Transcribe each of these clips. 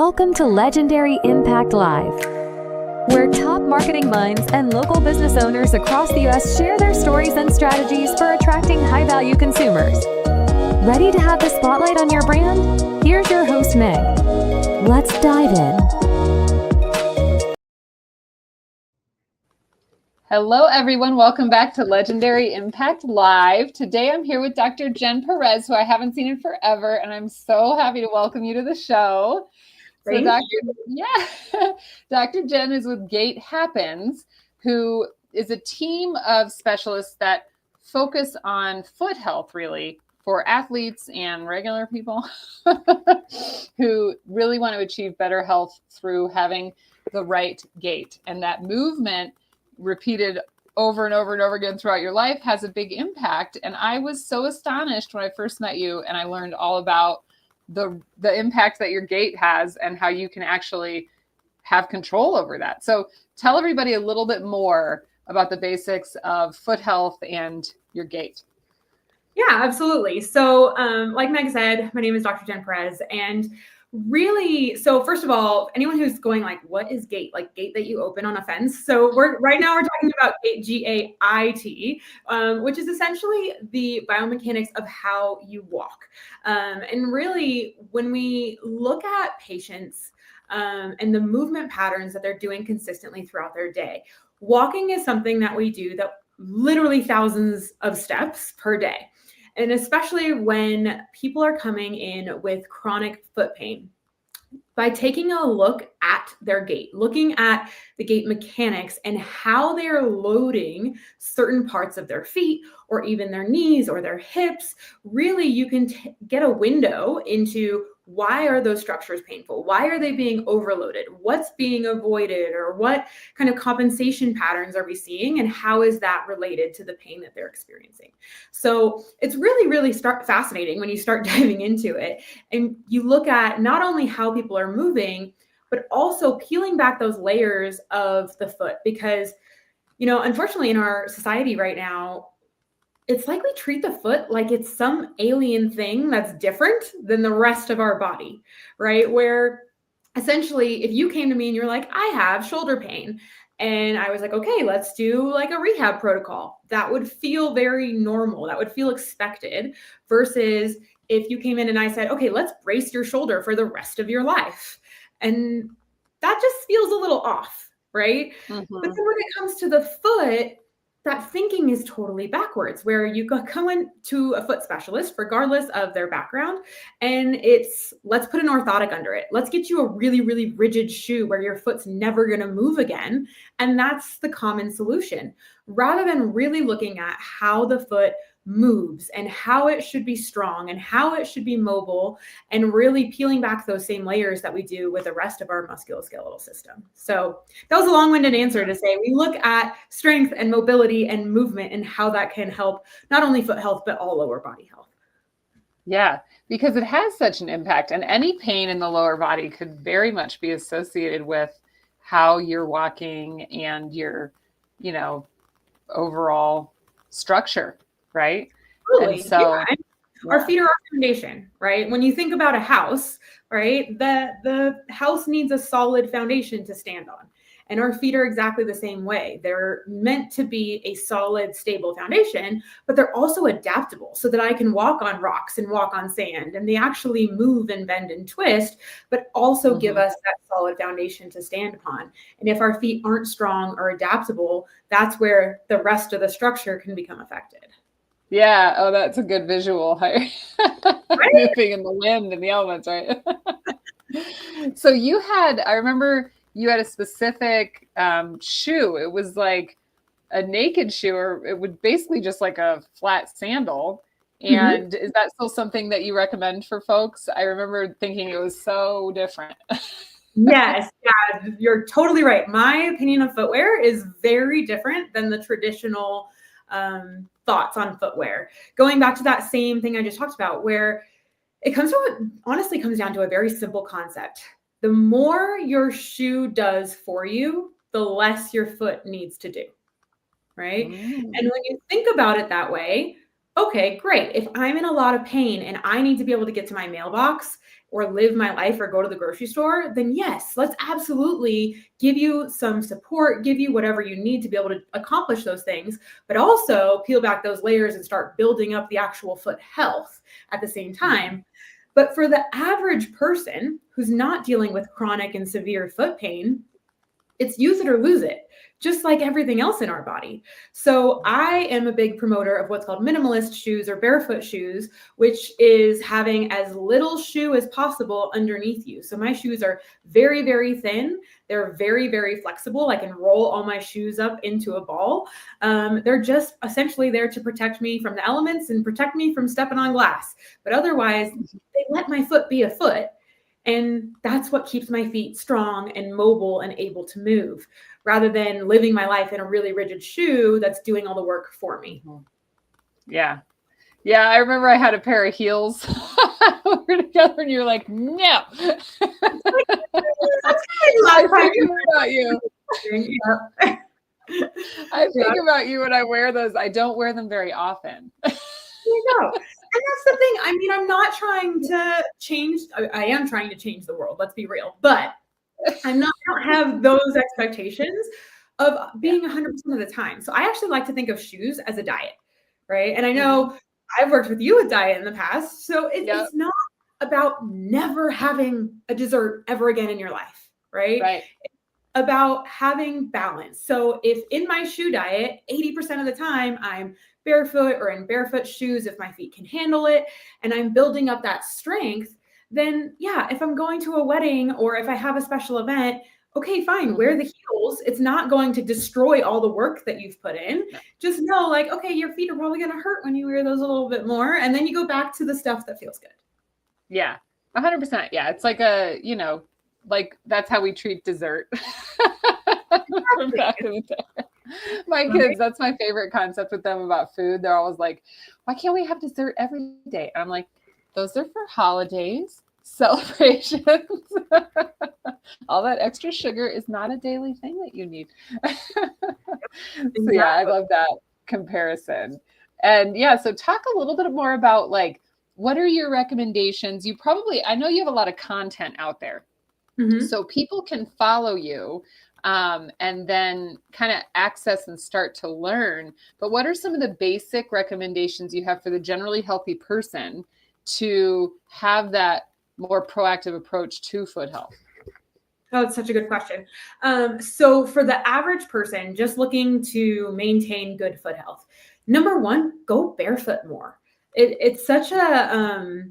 Welcome to Legendary Impact Live, where top marketing minds and local business owners across the U.S. share their stories and strategies for attracting high-value consumers. Ready to have the spotlight on your brand? Here's your host, Meg. Let's dive in. Hello, everyone. Welcome back to Legendary Impact Live. Today, I'm here with Dr. Jen Perez, who I haven't seen in forever, and I'm so happy to welcome you to the show. Dr. Jen is with Gait Happens, who is a team of specialists that focus on foot health, really, for athletes and regular people who really want to achieve better health through having the right gait. And that movement, repeated over and over and over again throughout your life, has a big impact. And I was so astonished when I first met you and I learned all about the impact that your gait has and how you can actually have control over that. So tell everybody a little bit more about the basics of foot health and your gait. Yeah, absolutely. So like Meg said, my name is Dr. Jen Perez. And really, so first of all, anyone who's going like, what is gait? Like gait that you open on a fence. So right now we're talking about gait, G-A-I-T, which is essentially the biomechanics of how you walk. And really, when we look at patients and the movement patterns that they're doing consistently throughout their day, walking is something that we do that literally thousands of steps per day. And especially when people are coming in with chronic foot pain, by taking a look at their gait, looking at the gait mechanics and how they are loading certain parts of their feet or even their knees or their hips, really you can get a window into why are those structures painful? Why are they being overloaded? What's being avoided, or what kind of compensation patterns are we seeing? And how is that related to the pain that they're experiencing? So it's really, really fascinating when you start diving into it. And you look at not only how people are moving, but also peeling back those layers of the foot. Because, you know, unfortunately in our society right now, it's like we treat the foot like it's some alien thing that's different than the rest of our body, right? Where essentially, if you came to me and you're like, I have shoulder pain, and I was like, okay, let's do like a rehab protocol, that would feel very normal. That would feel expected, versus if you came in and I said, okay, let's brace your shoulder for the rest of your life. And that just feels a little off, right? Mm-hmm. But then when it comes to the foot, that thinking is totally backwards, where you go into a foot specialist, regardless of their background, and it's, let's put an orthotic under it. Let's get you a really, really rigid shoe where your foot's never going to move again. And that's the common solution, rather than really looking at how the foot moves and how it should be strong and how it should be mobile, and really peeling back those same layers that we do with the rest of our musculoskeletal system. So that was a long-winded answer to say we look at strength and mobility and movement and how that can help not only foot health, but all lower body health. Yeah, because it has such an impact, and any pain in the lower body could very much be associated with how you're walking and your, you know, overall structure. Right. Absolutely. And so our feet are our foundation, right? When you think about a house, right, the house needs a solid foundation to stand on. And our feet are exactly the same way. They're meant to be a solid, stable foundation, but they're also adaptable so that I can walk on rocks and walk on sand, and they actually move and bend and twist, but also give us that solid foundation to stand upon. And if our feet aren't strong or adaptable, that's where the rest of the structure can become affected. Yeah. Oh, that's a good visual. Right? Moving in the wind and the elements, right? So I remember you had a specific shoe. It was like a naked shoe, or it would basically just like a flat sandal. And is that still something that you recommend for folks? I remember thinking it was so different. Yes. Yeah, you're totally right. My opinion of footwear is very different than the traditional thoughts on footwear. Going back to that same thing I just talked about, where it honestly comes down to a very simple concept. The more your shoe does for you, the less your foot needs to do, right? And when you think about it that way, okay, great. If I'm in a lot of pain and I need to be able to get to my mailbox, or live my life or go to the grocery store, then yes, let's absolutely give you some support, give you whatever you need to be able to accomplish those things, but also peel back those layers and start building up the actual foot health at the same time. But for the average person who's not dealing with chronic and severe foot pain, it's use it or lose it, just like everything else in our body. So I am a big promoter of what's called minimalist shoes or barefoot shoes, which is having as little shoe as possible underneath you. So my shoes are very, very thin. They're very, very flexible. I can roll all my shoes up into a ball. They're just essentially there to protect me from the elements and protect me from stepping on glass. But otherwise, they let my foot be a foot. And that's what keeps my feet strong and mobile and able to move, rather than living my life in a really rigid shoe that's doing all the work for me. Yeah. Yeah. I remember I had a pair of heels. We were together and you're like, no. That's I think about you. Yeah. I think about you when I wear those. I don't wear them very often. You know. And that's the thing. I mean, I'm not trying to change. I am trying to change the world. Let's be real. But I don't have those expectations of being 100% of the time. So I actually like to think of shoes as a diet, right? And I know I've worked with you with diet in the past. So it's not about never having a dessert ever again in your life, right? Right. It's about having balance. So if in my shoe diet, 80% of the time I'm barefoot or in barefoot shoes if my feet can handle it, and I'm building up that strength, then yeah, if I'm going to a wedding or if I have a special event, okay, fine, wear the heels. It's not going to destroy all the work that you've put in. Just know, like, okay, your feet are probably going to hurt when you wear those a little bit more, and then you go back to the stuff that feels good. Yeah, 100%. Yeah, it's like like that's how we treat dessert. From back in the day. My kids, that's my favorite concept with them about food. They're always like, why can't we have dessert every day? And I'm like, those are for holidays, celebrations. All that extra sugar is not a daily thing that you need. So yeah, I love that comparison. And yeah, so talk a little bit more about like, what are your recommendations? I know you have a lot of content out there. So people can follow you and then kind of access and start to learn. But what are some of the basic recommendations you have for the generally healthy person to have that more proactive approach to foot health? Oh, it's such a good question. So for the average person just looking to maintain good foot health, number one, go barefoot more. It's such a,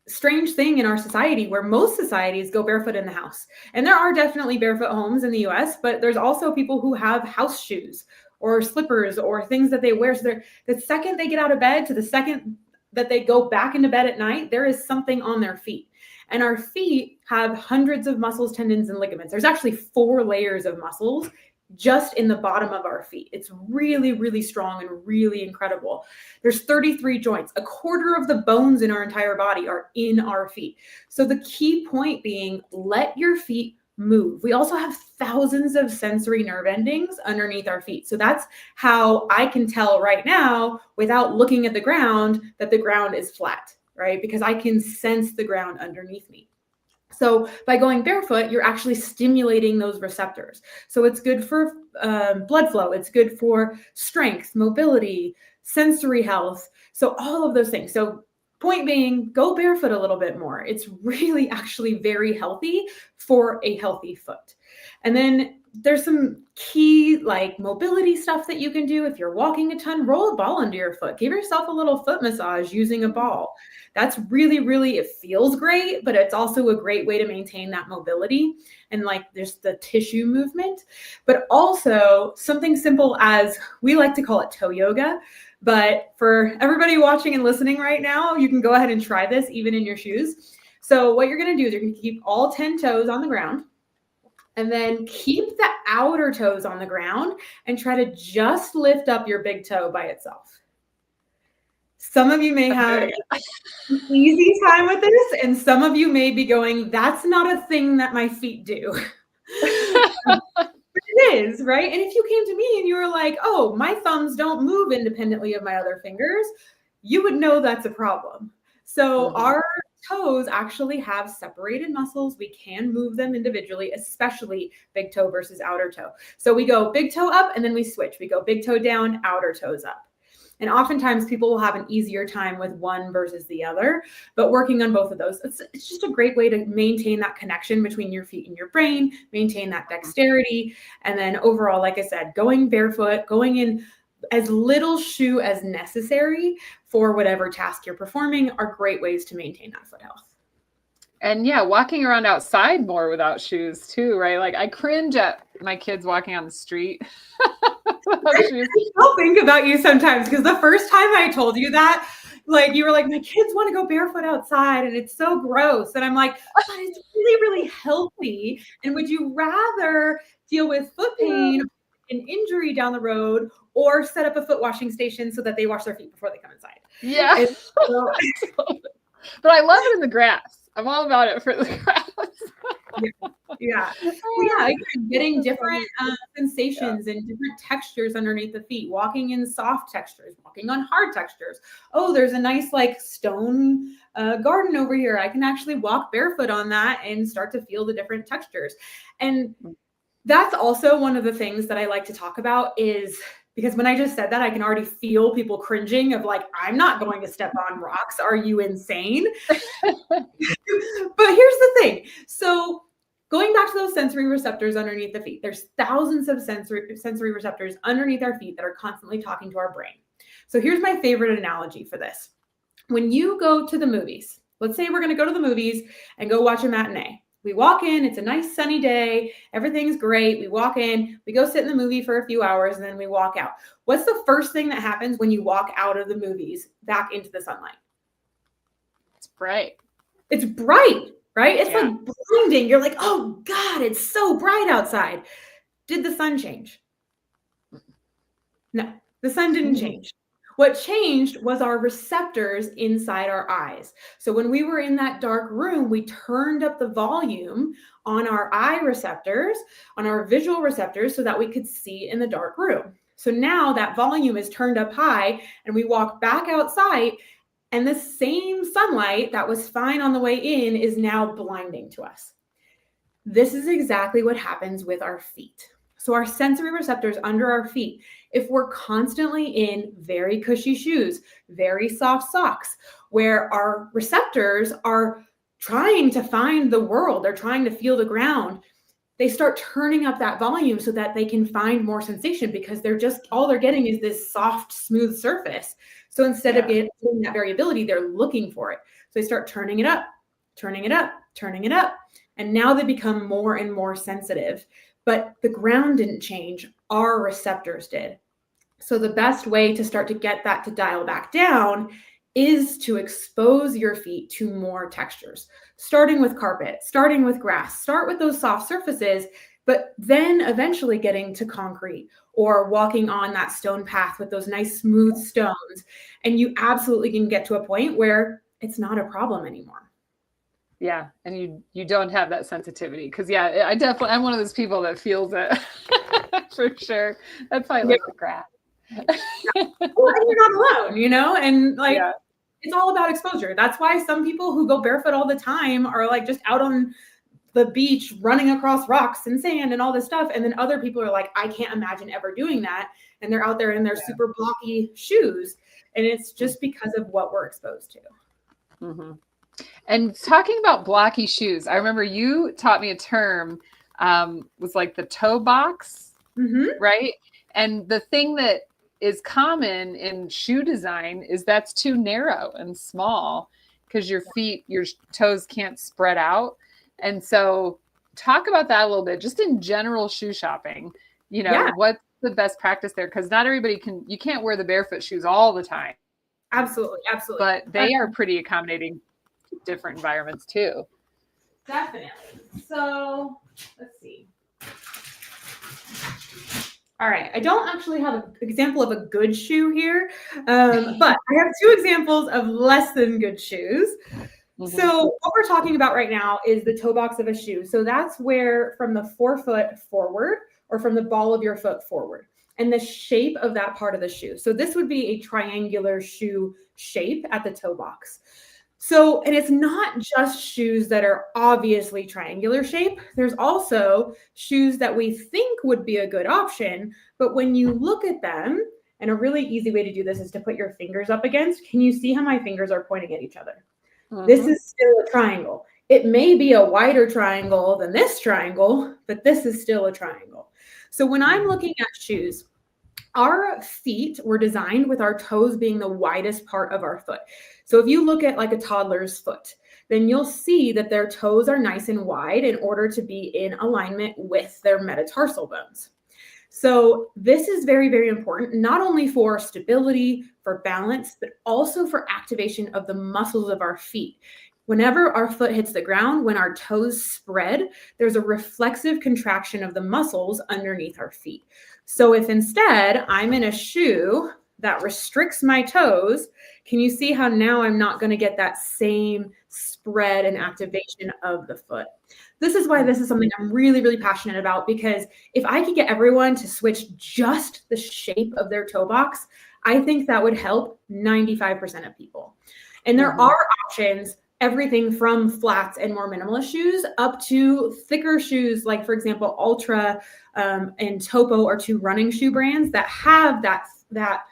strange thing in our society where most societies go barefoot in the house. And there are definitely barefoot homes in the US, but there's also people who have house shoes or slippers or things that they wear. So the second they get out of bed to the second that they go back into bed at night, there is something on their feet. And our feet have hundreds of muscles, tendons, and ligaments. There's actually 4 layers of muscles just in the bottom of our feet. It's really, really strong and really incredible. There's 33 joints. A quarter of the bones in our entire body are in our feet. So the key point being, let your feet move. We also have thousands of sensory nerve endings underneath our feet. So that's how I can tell right now, without looking at the ground, that the ground is flat, right? Because I can sense the ground underneath me. So by going barefoot, you're actually stimulating those receptors. So it's good for blood flow. It's good for strength, mobility, sensory health. So all of those things. So point being, go barefoot a little bit more. It's really actually very healthy for a healthy foot. And then there's some key like mobility stuff that you can do. If you're walking a ton, roll a ball under your foot. Give yourself a little foot massage using a ball. That's really, really, it feels great, but it's also a great way to maintain that mobility and like there's the tissue movement, but also something simple as we like to call it toe yoga. But for everybody watching and listening right now, you can go ahead and try this even in your shoes. So what you're going to do is you're going to keep all 10 toes on the ground and then keep the outer toes on the ground and try to just lift up your big toe by itself. Some of you may have an easy time with this, and some of you may be going, that's not a thing that my feet do. But it is, right? And if you came to me and you were like, oh, my thumbs don't move independently of my other fingers, you would know that's a problem. So our toes actually have separated muscles. We can move them individually, especially big toe versus outer toe. So we go big toe up and then we switch. We go big toe down, outer toes up. And oftentimes people will have an easier time with one versus the other, but working on both of those, it's just a great way to maintain that connection between your feet and your brain, maintain that dexterity. And then overall, like I said, going barefoot, going in as little shoe as necessary for whatever task you're performing are great ways to maintain that foot health. And yeah, walking around outside more without shoes too, right? Like I cringe at my kids walking on the street without shoes. I still think about you sometimes because the first time I told you that, like you were like, my kids want to go barefoot outside and it's so gross. And I'm like, but it's really, really healthy. And would you rather deal with foot pain and injury down the road or set up a foot washing station so that they wash their feet before they come inside? Yeah. So, but I love it in the grass. I'm all about it for the grass. Yeah. Well, yeah. Again, getting different sensations and different textures underneath the feet, walking in soft textures, walking on hard textures. Oh, there's a nice like stone garden over here. I can actually walk barefoot on that and start to feel the different textures. And that's also one of the things that I like to talk about is because when I just said that, I can already feel people cringing of like, I'm not going to step on rocks. Are you insane? But here's the thing. So going back to those sensory receptors underneath the feet, there's thousands of sensory receptors underneath our feet that are constantly talking to our brain. So here's my favorite analogy for this. When you go to the movies, let's say we're going to go to the movies and go watch a matinee. We walk in, it's a nice sunny day, everything's great. We walk in, we go sit in the movie for a few hours, and then we walk out. What's the first thing that happens when you walk out of the movies back into the sunlight? It's bright. It's bright, right? It's like blinding. You're like, oh God, it's so bright outside. Did the sun change? No, the sun didn't change. What changed was our receptors inside our eyes. So when we were in that dark room, we turned up the volume on our eye receptors, on our visual receptors, so that we could see in the dark room. So now that volume is turned up high and we walk back outside and the same sunlight that was fine on the way in is now blinding to us. This is exactly what happens with our feet. So our sensory receptors under our feet, if we're constantly in very cushy shoes, very soft socks, where our receptors are trying to find the world, they're trying to feel the ground, they start turning up that volume so that they can find more sensation because all they're getting is this soft, smooth surface. So instead of getting that variability, they're looking for it. So they start turning it up, turning it up, turning it up. And now they become more and more sensitive. But the ground didn't change, our receptors did. So the best way to start to get that to dial back down is to expose your feet to more textures, starting with carpet, starting with grass. Start with those soft surfaces, but then eventually getting to concrete or walking on that stone path with those nice smooth stones. And you absolutely can get to a point where it's not a problem anymore. Yeah. And you don't have that sensitivity. Cause I'm one of those people that feels it for sure. That's why I like the grass. Well, you're not alone, and like, it's all about exposure. That's why some people who go barefoot all the time are like just out on the beach, running across rocks and sand and all this stuff. And then other people are like, I can't imagine ever doing that. And they're out there in their super blocky shoes. And it's just because of what we're exposed to. Mm-hmm. And talking about blocky shoes, I remember you taught me a term, was like the toe box, right? And the thing that is common in shoe design is that's too narrow and small because your toes can't spread out. And so talk about that a little bit, just in general shoe shopping, what's the best practice there? Because not everybody you can't wear the barefoot shoes all the time. Absolutely. But they are pretty accommodating to different environments too. Definitely. So let's see. All right. I don't actually have an example of a good shoe here, but I have two examples of less than good shoes. Mm-hmm. So what we're talking about right now is the toe box of a shoe. So that's where from the forefoot forward or from the ball of your foot forward and the shape of that part of the shoe. So this would be a triangular shoe shape at the toe box. So, and it's not just shoes that are obviously triangular shape. There's also shoes that we think would be a good option, but when you look at them, and a really easy way to do this is to put your fingers up against. Can you see how my fingers are pointing at each other? This is still a triangle. It may be a wider triangle than this triangle, but this is still a triangle. So when I'm looking at shoes, our feet were designed with our toes being the widest part of our foot. So if you look at like a toddler's foot, then you'll see that their toes are nice and wide in order to be in alignment with their metatarsal bones. So this is very, very important, not only for stability, for balance, but also for activation of the muscles of our feet. Whenever our foot hits the ground, when our toes spread, there's a reflexive contraction of the muscles underneath our feet. So if instead I'm in a shoe that restricts my toes, can you see how now I'm not going to get that same spread and activation of the foot? This is why this is something I'm really, really passionate about, because if I could get everyone to switch just the shape of their toe box, I think that would help 95% of people. And there are options, everything from flats and more minimalist shoes up to thicker shoes, like for example, Ultra and Topo are two running shoe brands that have that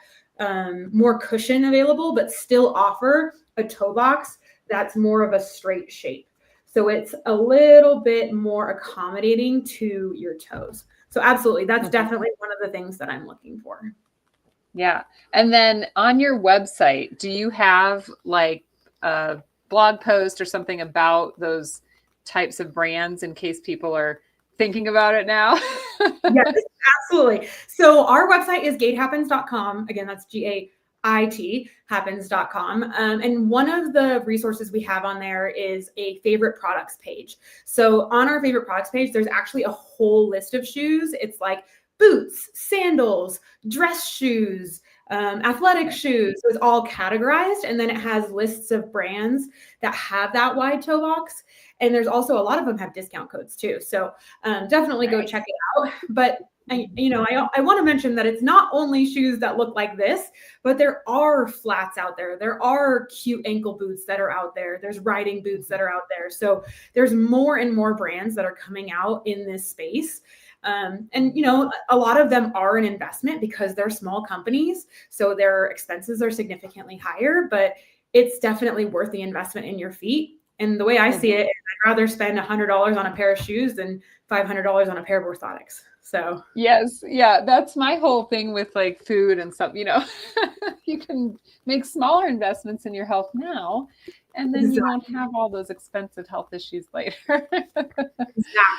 more cushion available, but still offer a toe box that's more of a straight shape. So it's a little bit more accommodating to your toes. So absolutely, that's definitely one of the things that I'm looking for. Yeah. And then on your website, do you have like a blog post or something about those types of brands in case people are thinking about it now? Yes, absolutely. So our website is gaithappens.com. Again, that's GAIT happens.com. And one of the resources we have on there is a favorite products page. So on our favorite products page, there's actually a whole list of shoes. It's like boots, sandals, dress shoes, athletic shoes. So it's all categorized. And then it has lists of brands that have that wide toe box. And there's also a lot of them have discount codes too. So definitely go check it out. But I want to mention that it's not only shoes that look like this, but there are flats out there. There are cute ankle boots that are out there. There's riding boots that are out there. So there's more and more brands that are coming out in this space. And, a lot of them are an investment because they're small companies. So their expenses are significantly higher, but it's definitely worth the investment in your feet. And the way I see it, I'd rather spend $100 on a pair of shoes than $500 on a pair of orthotics. So yes. Yeah. That's my whole thing with like food and stuff, you can make smaller investments in your health now, and then you won't have all those expensive health issues later.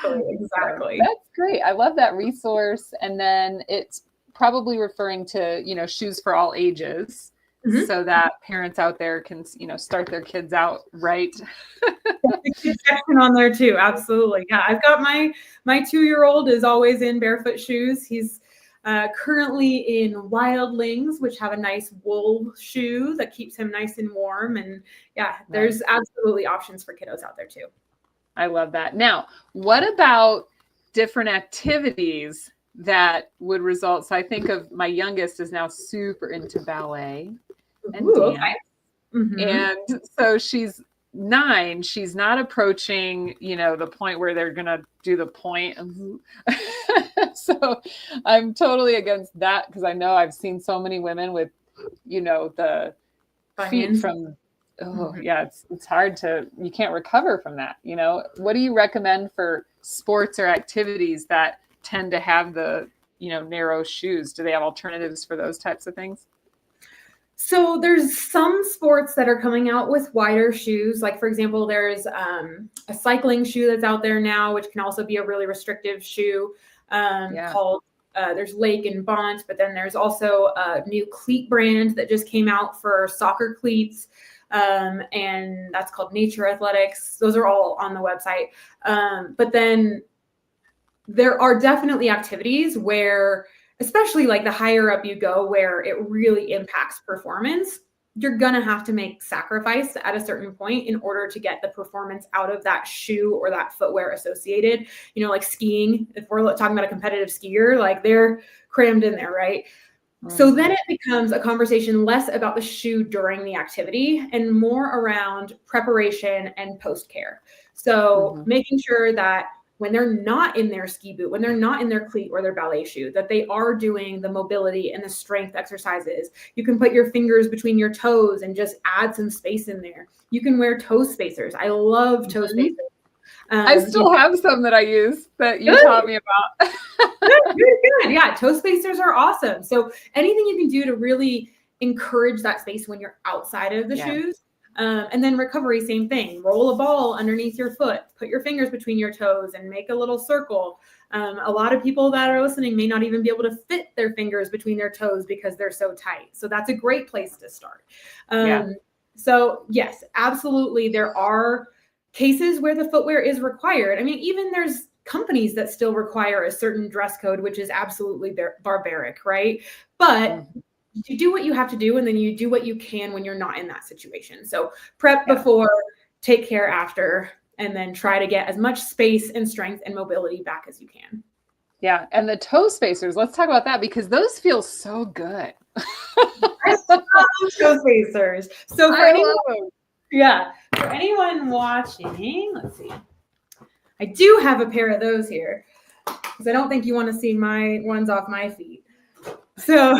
Exactly. That's great. I love that resource. And then it's probably referring to, shoes for all ages. So that parents out there can, start their kids out right. Section on there too. Absolutely. Yeah. I've got my 2-year-old is always in barefoot shoes. He's currently in Wildlings, which have a nice wool shoe that keeps him nice and warm. And yeah, there's absolutely options for kiddos out there too. I love that. Now, what about different activities that would result? So I think of my youngest is now super into ballet and dance. And so she's 9. She's not approaching, the point where they're going to do the point. So I'm totally against that because I know I've seen so many women with, the feet from, it's hard you can't recover from that. What do you recommend for sports or activities that tend to have the, narrow shoes? Do they have alternatives for those types of things? So there's some sports that are coming out with wider shoes. Like for example, there's a cycling shoe that's out there now, which can also be a really restrictive shoe called there's Lake and Bont, but then there's also a new cleat brand that just came out for soccer cleats. And that's called Nature Athletics. Those are all on the website. But then there are definitely activities where, especially like the higher up you go, where it really impacts performance, you're going to have to make sacrifice at a certain point in order to get the performance out of that shoe or that footwear associated, like skiing. If we're talking about a competitive skier, like they're crammed in there, right? So then it becomes a conversation less about the shoe during the activity and more around preparation and post-care. So making sure that when they're not in their ski boot, when they're not in their cleat or their ballet shoe, that they are doing the mobility and the strength exercises. You can put your fingers between your toes and just add some space in there. You can wear toe spacers. I love toe spacers. I still have some that I use that you taught me about. Good. Yeah, toe spacers are awesome. So anything you can do to really encourage that space when you're outside of the shoes. And then recovery, same thing. Roll a ball underneath your foot, put your fingers between your toes and make a little circle. A lot of people that are listening may not even be able to fit their fingers between their toes because they're so tight. So that's a great place to start. So yes, absolutely. There are cases where the footwear is required. I mean, even there's companies that still require a certain dress code, which is absolutely barbaric, right? But you do what you have to do, and then you do what you can when you're not in that situation. So prep before, take care after, and then try to get as much space and strength and mobility back as you can. Yeah. And the toe spacers, let's talk about that because those feel so good. I love toe spacers. So for anyone watching, let's see. I do have a pair of those here because I don't think you want to see my ones off my feet. So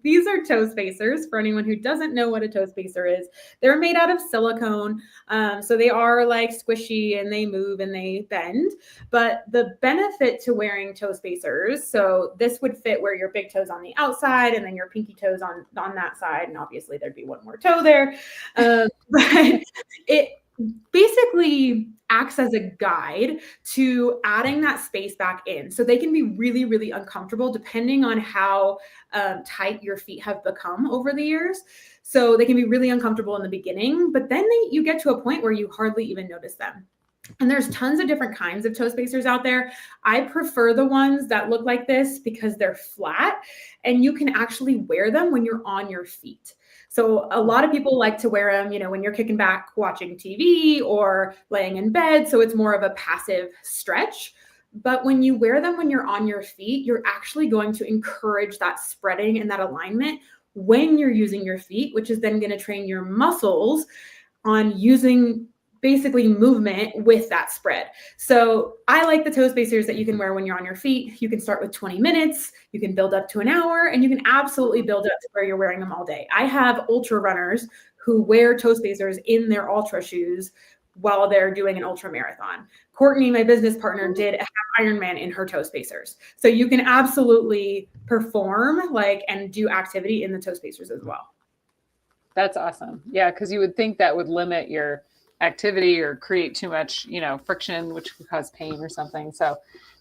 these are toe spacers. For anyone who doesn't know what a toe spacer is, they're made out of silicone. So they are like squishy and they move and they bend. But the benefit to wearing toe spacers, so this would fit where your big toe's on the outside and then your pinky toe's on that side. And obviously there'd be one more toe there. But it basically acts as a guide to adding that space back in. So they can be really, really uncomfortable depending on how tight your feet have become over the years. So they can be really uncomfortable in the beginning, but then you get to a point where you hardly even notice them. And there's tons of different kinds of toe spacers out there. I prefer the ones that look like this because they're flat and you can actually wear them when you're on your feet. So a lot of people like to wear them, when you're kicking back, watching TV or laying in bed. So it's more of a passive stretch. But when you wear them when you're on your feet, you're actually going to encourage that spreading and that alignment when you're using your feet, which is then going to train your muscles on using basically movement with that spread. So I like the toe spacers that you can wear when you're on your feet. You can start with 20 minutes, you can build up to an hour, and you can absolutely build up to where you're wearing them all day. I have ultra runners who wear toe spacers in their ultra shoes while they're doing an ultra marathon. Courtney, my business partner, did a half Ironman in her toe spacers. So you can absolutely perform and do activity in the toe spacers as well. That's awesome. Yeah, because you would think that would limit your activity or create too much, friction, which could cause pain or something. So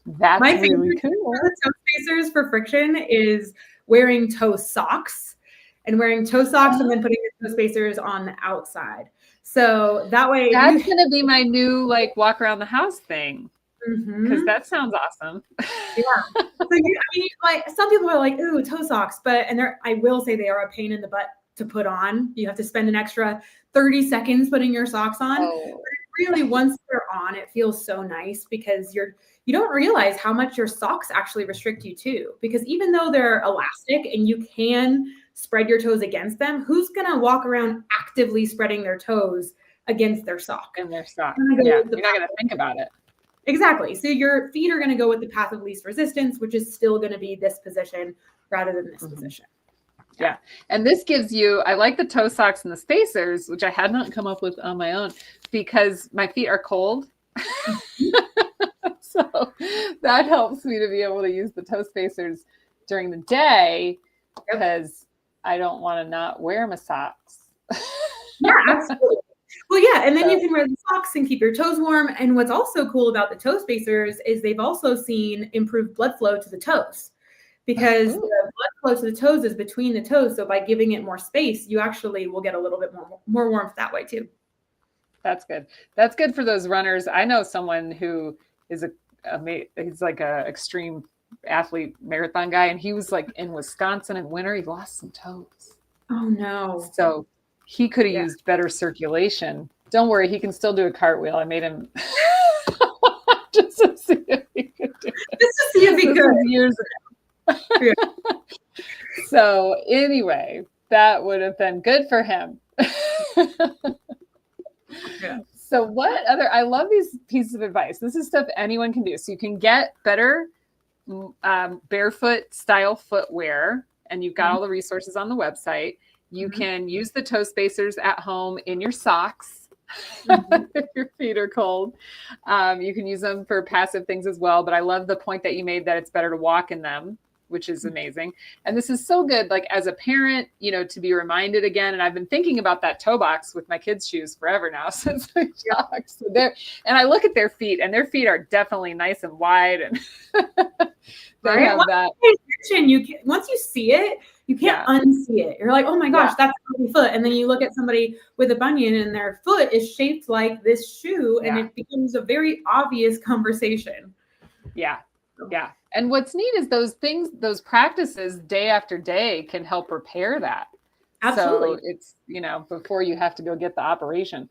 that's really cool. The toe spacers for friction is wearing toe socks and wearing toe socks and then putting the toe spacers on the outside. So that way that's going to be my new walk around the house thing. Because that sounds awesome. Yeah. So some people are like, ooh, toe socks, I will say they are a pain in the butt to put on. You have to spend an extra 30 seconds putting your socks on. But really, once they're on, it feels so nice because you don't realize how much your socks actually restrict you too. Because even though they're elastic and you can spread your toes against them, who's gonna walk around actively spreading their toes against their sock? And their sock. You're not gonna think about it. Exactly. So your feet are gonna go with the path of least resistance, which is still gonna be this position rather than this position. Yeah. And this gives you, I like the toe socks and the spacers, which I had not come up with on my own because my feet are cold. So that helps me to be able to use the toe spacers during the day because I don't want to not wear my socks. Yeah, absolutely. Well, yeah. And then you can wear the socks and keep your toes warm. And what's also cool about the toe spacers is they've also seen improved blood flow to the toes. Because the blood flow to the toes is between the toes. So by giving it more space, you actually will get a little bit more warmth that way too. That's good. That's good for those runners. I know someone who is he's like a extreme athlete marathon guy. And he was in Wisconsin in winter. He lost some toes. Oh no. So he could have used better circulation. Don't worry. He can still do a cartwheel. I made him just to see if he could do it. Just to see if he could. Years ago. So anyway, that would have been good for him. Yeah. So what other, I love these pieces of advice. This is stuff anyone can do. So you can get better barefoot style footwear, and you've got all the resources on the website. You can use the toe spacers at home in your socks if your feet are cold. You can use them for passive things as well. But I love the point that you made that it's better to walk in them, which is amazing. And this is so good, like as a parent, you know, to be reminded again. And I've been thinking about that toe box with my kids' shoes forever now since I jogged. So and I look at their feet, and their feet are definitely nice and wide, and they have that. Once you see it, you can't unsee it. You're like, oh my gosh, that's a healthy foot. And then you look at somebody with a bunion, and their foot is shaped like this shoe, and it becomes a very obvious conversation. Yeah. Yeah. And what's neat is those things, those practices day after day can help repair that. Absolutely. So it's, you know, before you have to go get the operation.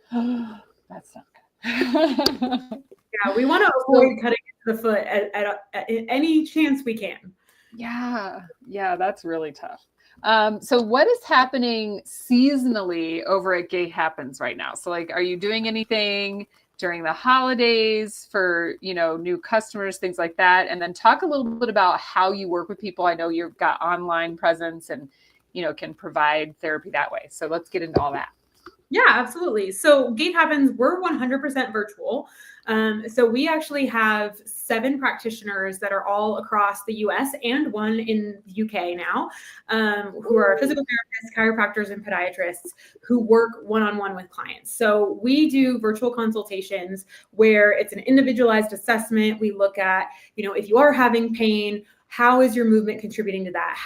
That's not good. Yeah, we want to avoid cutting into the foot at any chance we can. Yeah. Yeah, that's really tough. So what is happening seasonally over at Gait Happens right now? So like, are you doing anything during the holidays for, you know, new customers, things like that? And then talk a little bit about how you work with people. I know you've got online presence and, you know, can provide therapy that way. So let's get into all that. Yeah, absolutely. So Gait Happens, we're 100% virtual. So we actually have 7 practitioners that are all across the US and one in the UK now, who are physical therapists, chiropractors, and podiatrists who work one-on-one with clients. So we do virtual consultations where it's an individualized assessment. We look at, you know, if you are having pain, how is your movement contributing to that?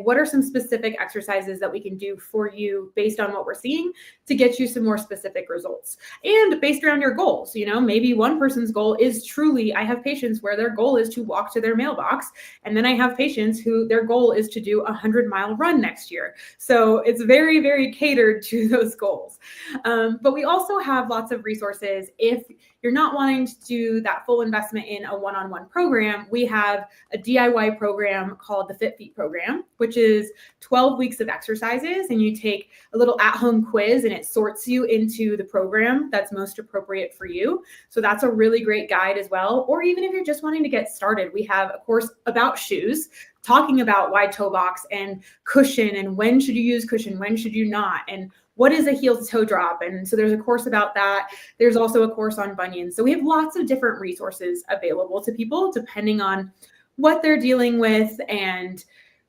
What are some specific exercises that we can do for you based on what we're seeing to get you some more specific results? And based around your goals, you know, maybe one person's goal is truly, I have patients where their goal is to walk to their mailbox. And then I have patients who their goal is to do a 100-mile run next year. So it's very, very catered to those goals. But we also have lots of resources. If you're not wanting to do that full investment in a one-on-one program, we have a DIY program called the Fit Feet program, which is 12 weeks of exercises, and you take a little at-home quiz and it sorts you into the program that's most appropriate for you. So that's a really great guide as well. Or even if you're just wanting to get started, we have a course about shoes, talking about wide toe box and cushion, and when should you use cushion, when should you not, and what is a heel to toe drop? And so there's a course about that. There's also a course on bunions. So we have lots of different resources available to people depending on what they're dealing with and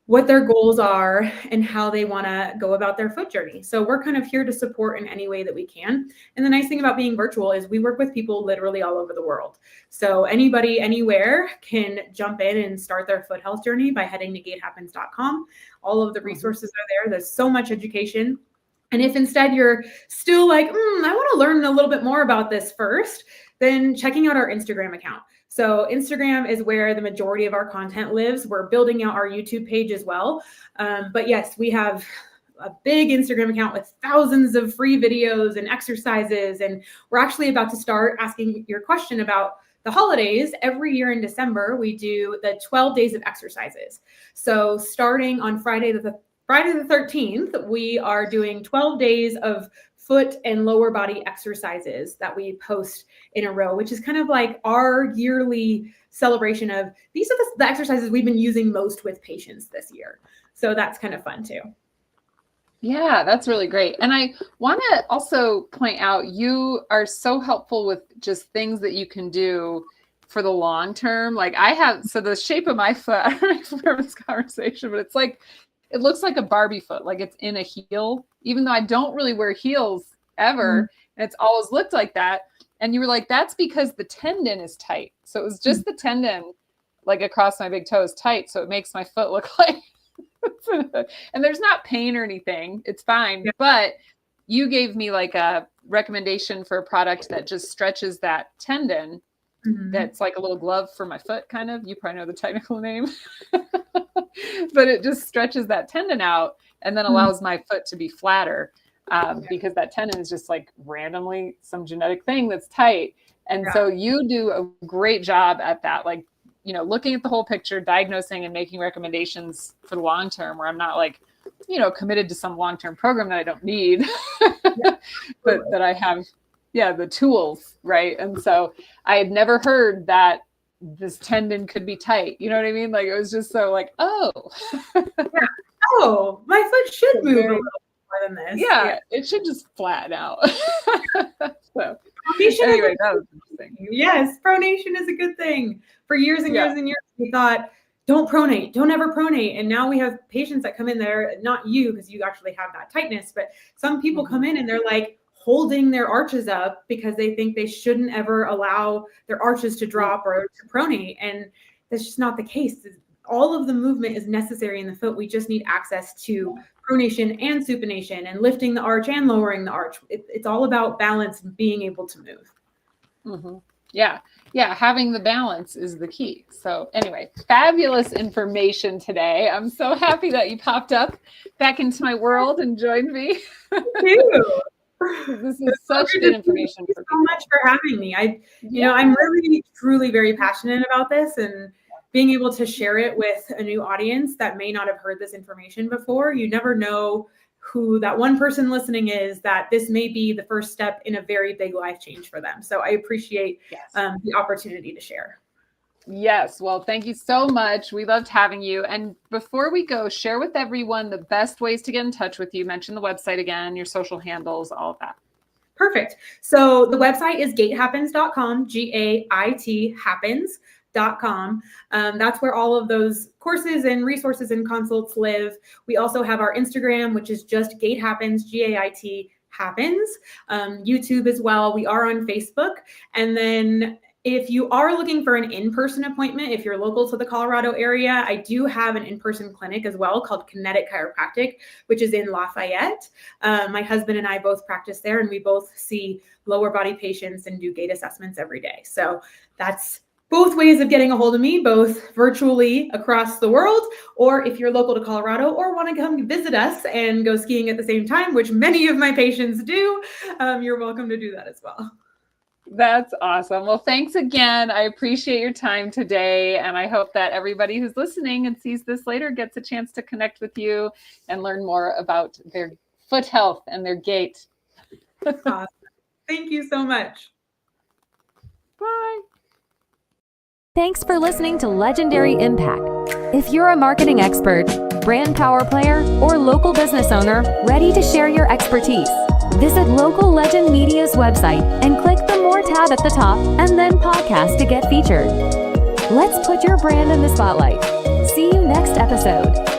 what their goals are and how they want to go about their foot journey. So we're kind of here to support in any way that we can. And the nice thing about being virtual is we work with people literally all over the world. So anybody, anywhere can jump in and start their foot health journey by heading to gaithappens.com. All of the resources are there. There's so much education. And if instead you're still like, I want to learn a little bit more about this first, then checking out our Instagram account. So Instagram is where the majority of our content lives. We're building out our YouTube page as well. But yes, we have a big Instagram account with thousands of free videos and exercises. And we're actually about to start asking your question about the holidays. Every year in December, we do the 12 days of exercises. So starting on Friday the 13th, we are doing 12 days of foot and lower body exercises that we post in a row, which is kind of like our yearly celebration of these are the exercises we've been using most with patients this year. So that's kind of fun too. Yeah, that's really great. And I want to also point out, you are so helpful with just things that you can do for the long term. Like so the shape of my foot, I don't know if you remember this conversation, but it's like, it looks like a Barbie foot, like it's in a heel, even though I don't really wear heels ever. And it's always looked like that. And you were like, that's because the tendon is tight. So it was just the tendon, like across my big toe is tight. So it makes my foot look like, and there's not pain or anything. It's fine. But you gave me like a recommendation for a product that just stretches that tendon. That's like a little glove for my foot, kind of. You probably know the technical name. But it just stretches that tendon out and then allows my foot to be flatter because that tendon is just like randomly some genetic thing that's tight. And so you do a great job at that, like looking at the whole picture, diagnosing and making recommendations for the long term, where I'm not like, committed to some long-term program that I don't need, but that I have, the tools, right? And so I had never heard that this tendon could be tight. You know what I mean? Like, it was just so like, oh, oh, my foot should move a little more than this. Yeah, it should just flatten out. So pronation anyway, that was interesting. Yes, pronation is a good thing. For years and years and years, we thought, don't pronate, don't ever pronate. And now we have patients that come in there, not you, because you actually have that tightness, but some people come in and they're like holding their arches up because they think they shouldn't ever allow their arches to drop or to pronate. And that's just not the case. All of the movement is necessary in the foot. We just need access to pronation and supination and lifting the arch and lowering the arch. It's all about balance and being able to move. Mm-hmm. Yeah. Having the balance is the key. So anyway, fabulous information today. I'm so happy that you popped up back into my world and joined me. Thank you. This is such good information. Thank you so much for having me. I'm really, truly very passionate about this, and being able to share it with a new audience that may not have heard this information before. You never know who that one person listening is, that this may be the first step in a very big life change for them. So I appreciate the opportunity to share. Yes. Well, thank you so much. We loved having you. And before we go, share with everyone the best ways to get in touch with you. Mention the website again, your social handles, all of that. Perfect. So the website is gaithappens.com, GAIT happens.com. That's where all of those courses and resources and consults live. We also have our Instagram, which is just Gait Happens, GAIT happens. YouTube as well. We are on Facebook. And then if you are looking for an in-person appointment, if you're local to the Colorado area, I do have an in-person clinic as well called Kinetic Chiropractic, which is in Lafayette. My husband and I both practice there, and we both see lower body patients and do gait assessments every day. So that's both ways of getting a hold of me, both virtually across the world, or if you're local to Colorado or want to come visit us and go skiing at the same time, which many of my patients do, you're welcome to do that as well. That's awesome. Well, thanks again. I appreciate your time today. And I hope that everybody who's listening and sees this later gets a chance to connect with you and learn more about their foot health and their gait. Awesome. Thank you so much. Bye. Thanks for listening to Legendary Impact. If you're a marketing expert, brand power player, or local business owner ready to share your expertise, visit Local Legend Media's website and click the More tab at the top and then Podcast to get featured. Let's put your brand in the spotlight. See you next episode.